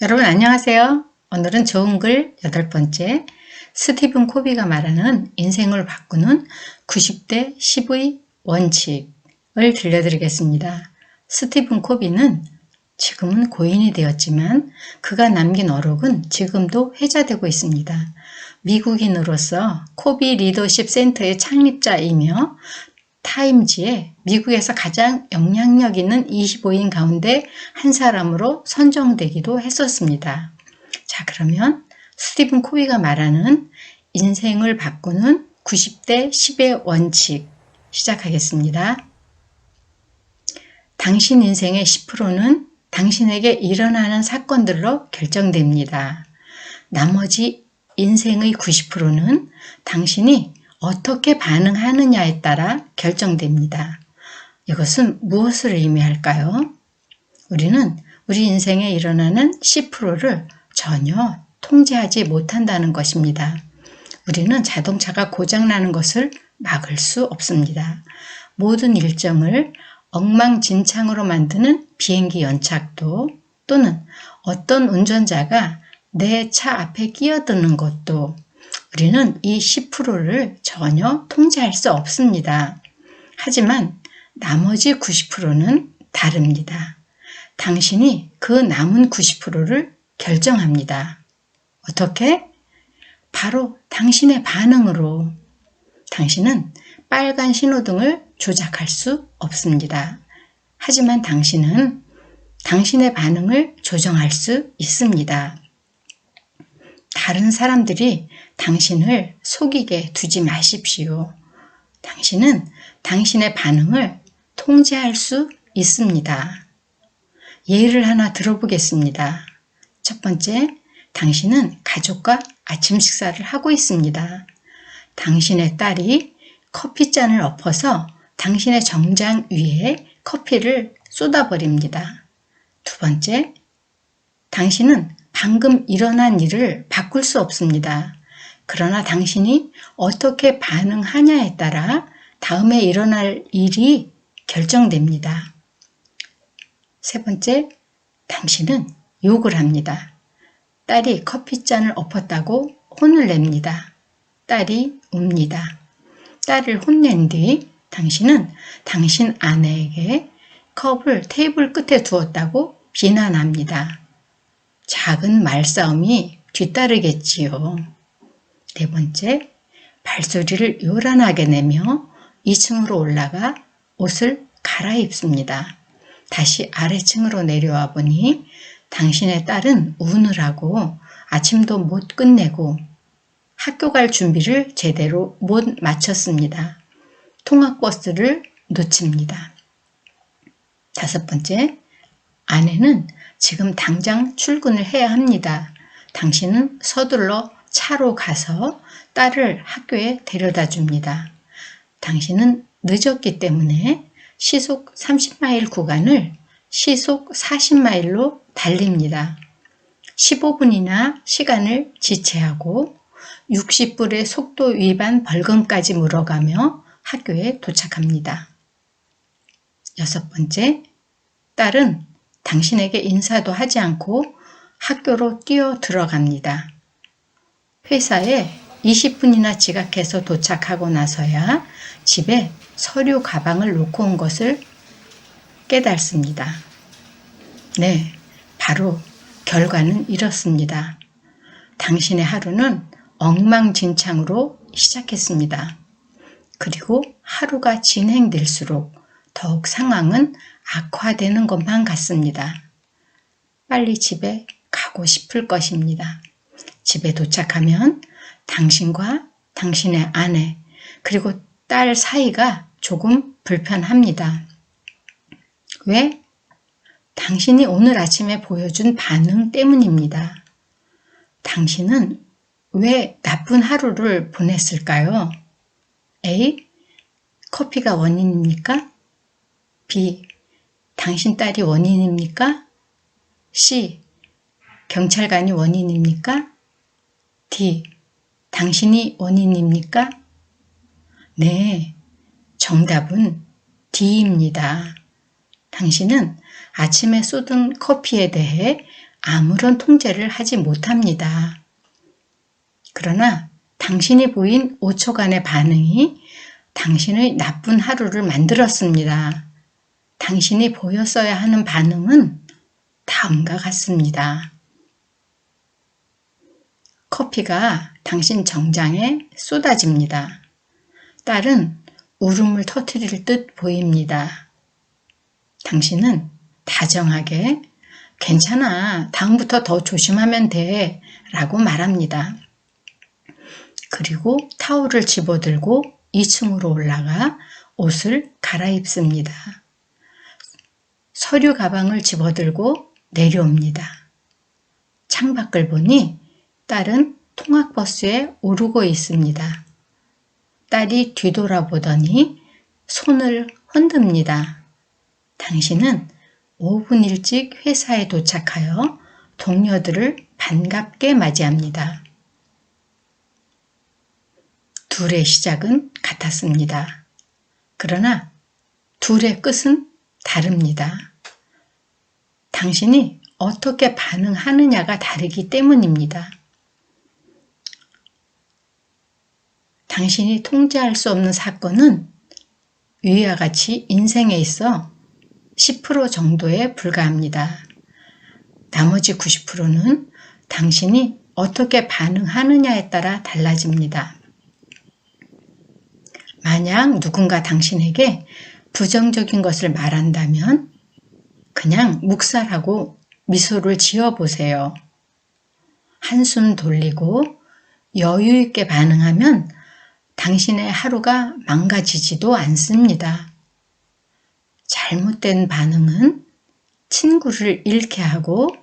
여러분 안녕하세요. 오늘은 좋은 글 8번째 스티븐 코비가 말하는 인생을 바꾸는 90대 10의 원칙을 들려드리겠습니다. 스티븐 코비는 지금은 고인이 되었지만 그가 남긴 어록은 지금도 회자되고 있습니다. 미국인으로서 코비 리더십 센터의 창립자이며 타임지에 미국에서 가장 영향력 있는 25인 가운데 한 사람으로 선정되기도 했었습니다. 자, 그러면 스티븐 코비가 말하는 인생을 바꾸는 90대 10의 원칙 시작하겠습니다. 당신 인생의 10%는 당신에게 일어나는 사건들로 결정됩니다. 나머지 인생의 90%는 당신이 어떻게 반응하느냐에 따라 결정됩니다. 이것은 무엇을 의미할까요? 우리는 우리 인생에 일어나는 10%를 전혀 통제하지 못한다는 것입니다. 우리는 자동차가 고장나는 것을 막을 수 없습니다. 모든 일정을 엉망진창으로 만드는 비행기 연착도 또는 어떤 운전자가 내 차 앞에 끼어드는 것도 우리는 이 10%를 전혀 통제할 수 없습니다. 하지만 나머지 90%는 다릅니다. 당신이 그 남은 90%를 결정합니다. 어떻게? 바로 당신의 반응으로. 당신은 빨간 신호등을 조작할 수 없습니다. 하지만 당신은 당신의 반응을 조정할 수 있습니다. 다른 사람들이 당신을 속이게 두지 마십시오. 당신은 당신의 반응을 통제할 수 있습니다. 예를 하나 들어보겠습니다. 첫 번째, 당신은 가족과 아침 식사를 하고 있습니다. 당신의 딸이 커피잔을 엎어서 당신의 정장 위에 커피를 쏟아버립니다. 두 번째, 당신은 방금 일어난 일을 바꿀 수 없습니다. 그러나 당신이 어떻게 반응하냐에 따라 다음에 일어날 일이 결정됩니다. 세 번째, 당신은 욕을 합니다. 딸이 커피잔을 엎었다고 혼을 냅니다. 딸이 웁니다. 딸을 혼낸 뒤 당신은 당신 아내에게 컵을 테이블 끝에 두었다고 비난합니다. 작은 말싸움이 뒤따르겠지요. 네 번째, 발소리를 요란하게 내며 2층으로 올라가 옷을 갈아입습니다. 다시 아래층으로 내려와 보니 당신의 딸은 우느라고 아침도 못 끝내고 학교 갈 준비를 제대로 못 마쳤습니다. 통학버스를 놓칩니다. 다섯 번째, 아내는 지금 당장 출근을 해야 합니다. 당신은 서둘러 차로 가서 딸을 학교에 데려다 줍니다. 당신은 늦었기 때문에 시속 30마일 구간을 시속 40마일로 달립니다. 15분이나 시간을 지체하고 60불의 속도 위반 벌금까지 물어가며 학교에 도착합니다. 여섯 번째, 딸은 당신에게 인사도 하지 않고 학교로 뛰어 들어갑니다. 회사에 20분이나 지각해서 도착하고 나서야 집에 서류 가방을 놓고 온 것을 깨닫습니다. 네, 바로 결과는 이렇습니다. 당신의 하루는 엉망진창으로 시작했습니다. 그리고 하루가 진행될수록 더욱 상황은 악화되는 것만 같습니다. 빨리 집에 가고 싶을 것입니다. 집에 도착하면 당신과 당신의 아내 그리고 딸 사이가 조금 불편합니다. 왜? 당신이 오늘 아침에 보여준 반응 때문입니다. 당신은 왜 나쁜 하루를 보냈을까요? A. 커피가 원인입니까? B. 당신 딸이 원인입니까? C. 경찰관이 원인입니까? D. 당신이 원인입니까? 네, 정답은 D입니다. 당신은 아침에 쏟은 커피에 대해 아무런 통제를 하지 못합니다. 그러나 당신이 보인 5초간의 반응이 당신의 나쁜 하루를 만들었습니다. 당신이 보였어야 하는 반응은 다음과 같습니다. 커피가 당신 정장에 쏟아집니다. 딸은 울음을 터뜨릴 듯 보입니다. 당신은 다정하게 괜찮아, 다음부터 더 조심하면 돼 라고 말합니다. 그리고 타올을 집어들고 2층으로 올라가 옷을 갈아입습니다. 서류 가방을 집어들고 내려옵니다. 창밖을 보니 딸은 통학버스에 오르고 있습니다. 딸이 뒤돌아보더니 손을 흔듭니다. 당신은 5분 일찍 회사에 도착하여 동료들을 반갑게 맞이합니다. 둘의 시작은 같았습니다. 그러나 둘의 끝은 다릅니다. 당신이 어떻게 반응하느냐가 다르기 때문입니다. 당신이 통제할 수 없는 사건은 위와 같이 인생에 있어 10% 정도에 불과합니다. 나머지 90%는 당신이 어떻게 반응하느냐에 따라 달라집니다. 만약 누군가 당신에게 부정적인 것을 말한다면 그냥 묵살하고 미소를 지어보세요. 한숨 돌리고 여유 있게 반응하면 당신의 하루가 망가지지도 않습니다. 잘못된 반응은 친구를 잃게 하고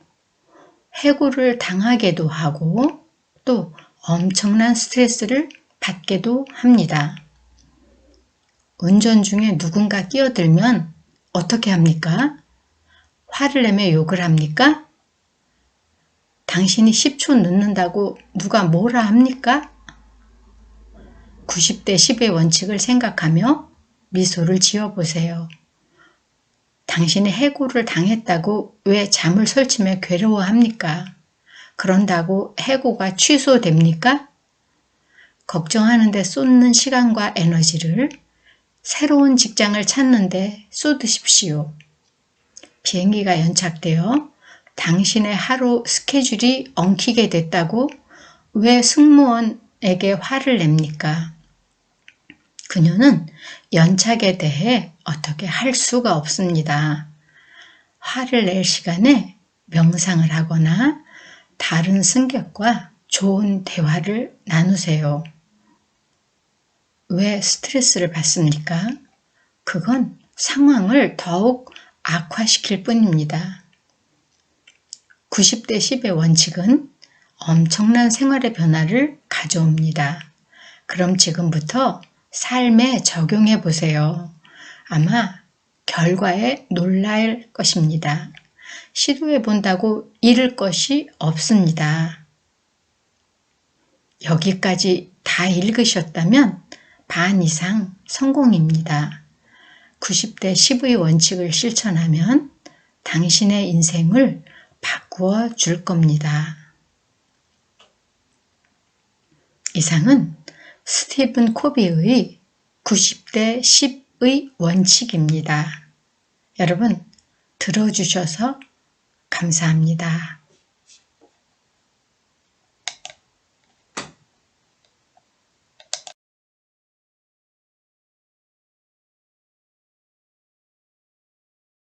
해고를 당하게도 하고 또 엄청난 스트레스를 받게도 합니다. 운전 중에 누군가 끼어들면 어떻게 합니까? 화를 내며 욕을 합니까? 당신이 10초 늦는다고 누가 뭐라 합니까? 90대 10의 원칙을 생각하며 미소를 지어보세요. 당신이 해고를 당했다고 왜 잠을 설치며 괴로워합니까? 그런다고 해고가 취소됩니까? 걱정하는데 쏟는 시간과 에너지를 새로운 직장을 찾는데 쏟으십시오. 비행기가 연착되어 당신의 하루 스케줄이 엉키게 됐다고 왜 승무원에게 화를 냅니까? 그녀는 연착에 대해 어떻게 할 수가 없습니다. 화를 낼 시간에 명상을 하거나 다른 승객과 좋은 대화를 나누세요. 왜 스트레스를 받습니까? 그건 상황을 더욱 악화시킬 뿐입니다. 90대 10의 원칙은 엄청난 생활의 변화를 가져옵니다. 그럼 지금부터 삶에 적용해 보세요. 아마 결과에 놀랄 것입니다. 시도해 본다고 잃을 것이 없습니다. 여기까지 다 읽으셨다면 반 이상 성공입니다. 90대 10의 원칙을 실천하면 당신의 인생을 바꾸어 줄 겁니다. 이상은 스티븐 코비의 90대 10의 원칙입니다. 여러분, 들어주셔서 감사합니다.